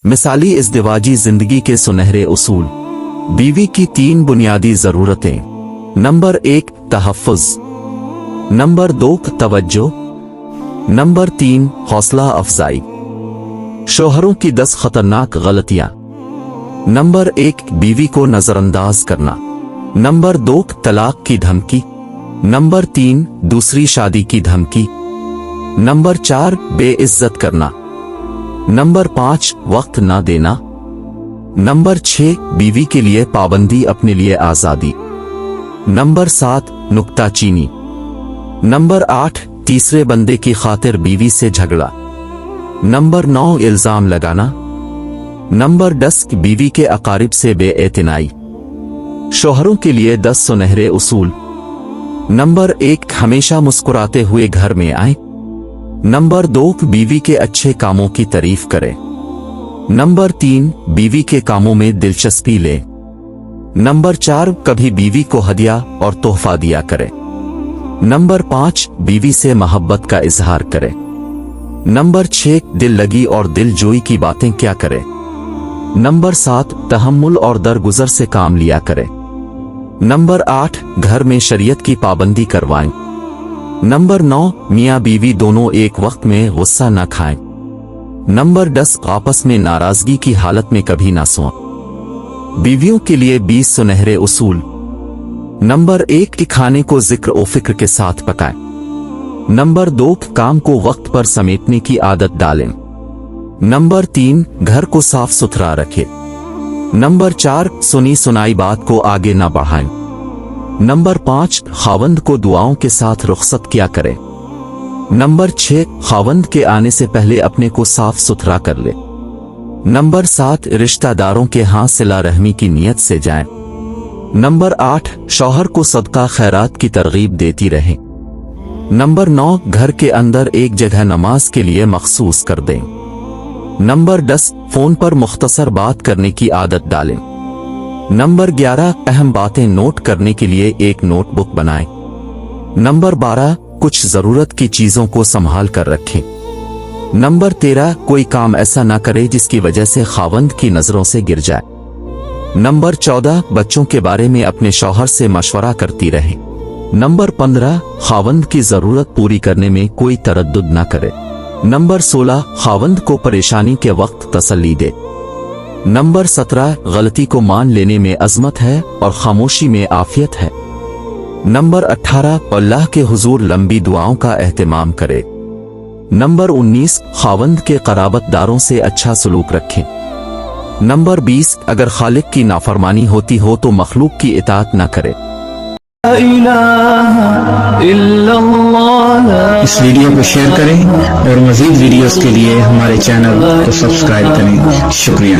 मिसाली इज़्दिवाजी जिंदगी के सुनहरे उसूल। बीवी की 3 बुनियादी ज़रूरतें। नंबर 1 तहफ़्फ़ुज़, नंबर 2 तवज्जो, नंबर 3 हौसला अफजाई। शोहरों की 10 खतरनाक गलतियां। नंबर 1 बीवी को नजरअंदाज करना, नंबर 2 तलाक की धमकी, नंबर 3 दूसरी शादी की धमकी, नंबर 4 बेइज्जत करना, नंबर 5 वक्त ना देना, नंबर 6 बीवी के लिए पाबंदी अपने लिए आजादी, नंबर 7 नुक्ताचीनी, नंबर 8 तीसरे बंदे की खातिर बीवी से झगड़ा, नंबर 9 इल्जाम लगाना, नंबर 10 बीवी के अकारिब से बेएतनाई। शोहरों के लिए 10 सुनहरे उसूल। नंबर 1 हमेशा मुस्कुराते हुए घर में आए, नंबर 2 बीवी के अच्छे कामों की तारीफ करें, नंबर 3 बीवी के कामों में दिलचस्पी ले, नंबर 4 कभी बीवी को हदिया और तोहफा दिया करें, नंबर 5 बीवी से मोहब्बत का इजहार करें, नंबर 6 दिल लगी और दिल जोई की बातें क्या करें, नंबर 7 तहम्मुल और दरगुजर से काम लिया करें, नंबर 8 घर में शरीयत की पाबंदी करवाएं, नंबर 9 मियाँ बीवी दोनों एक वक्त में गुस्सा न खाएं, नंबर 10 आपस में नाराजगी की हालत में कभी ना सोएं। बीवियों के लिए 20 सुनहरे उसूल। नंबर 1 कि खाने को जिक्र और फिक्र के साथ पकाएं, नंबर 2 काम को वक्त पर समेटने की आदत डालें, नंबर 3 घर को साफ सुथरा रखें, नंबर 4 सुनी सुनाई बात को आगे ना बढ़ाएं, नंबर 5 खावंद को दुआओं के साथ रुखसत किया करें, नंबर 6 खावंद के आने से पहले अपने को साफ सुथरा कर ले, नंबर 7 रिश्तेदारों के हाथ सिला रहमी की नीयत से जाएं, नंबर 8 शौहर को सदका खैरात की तरगीब देती रहें, नंबर 9 घर के अंदर एक जगह नमाज के लिए मखसूस कर दें, नंबर 10 फोन पर मुख्तसर बात करने की आदत डालें, नंबर 11 अहम बातें नोट करने के लिए एक नोटबुक बनाएं, नंबर 12 कुछ जरूरत की चीजों को संभाल कर रखें, नंबर 13 कोई काम ऐसा ना करे जिसकी वजह से खावंद की नजरों से गिर जाए, नंबर 14 बच्चों के बारे में अपने शौहर से मशवरा करती रहे, नंबर 15 खावंद की जरूरत पूरी करने में कोई तरद्दुद ना करे, नंबर 16 खावंद को परेशानी के वक्त तसल्ली दे, नंबर 17 गलती को मान लेने में अजमत है और खामोशी में आफियत है, नंबर 18 अल्लाह के हुजूर लंबी दुआओं का एहतमाम करे, नंबर 19 खावंद के क़राबतदारों से अच्छा सलूक रखें, नंबर 20 अगर खालिक की नाफरमानी होती हो तो मखलूक की इताअत न करे। इस वीडियो को शेयर करें और मज़ीद वीडियोस के लिए हमारे चैनल को सब्सक्राइब करें। शुक्रिया।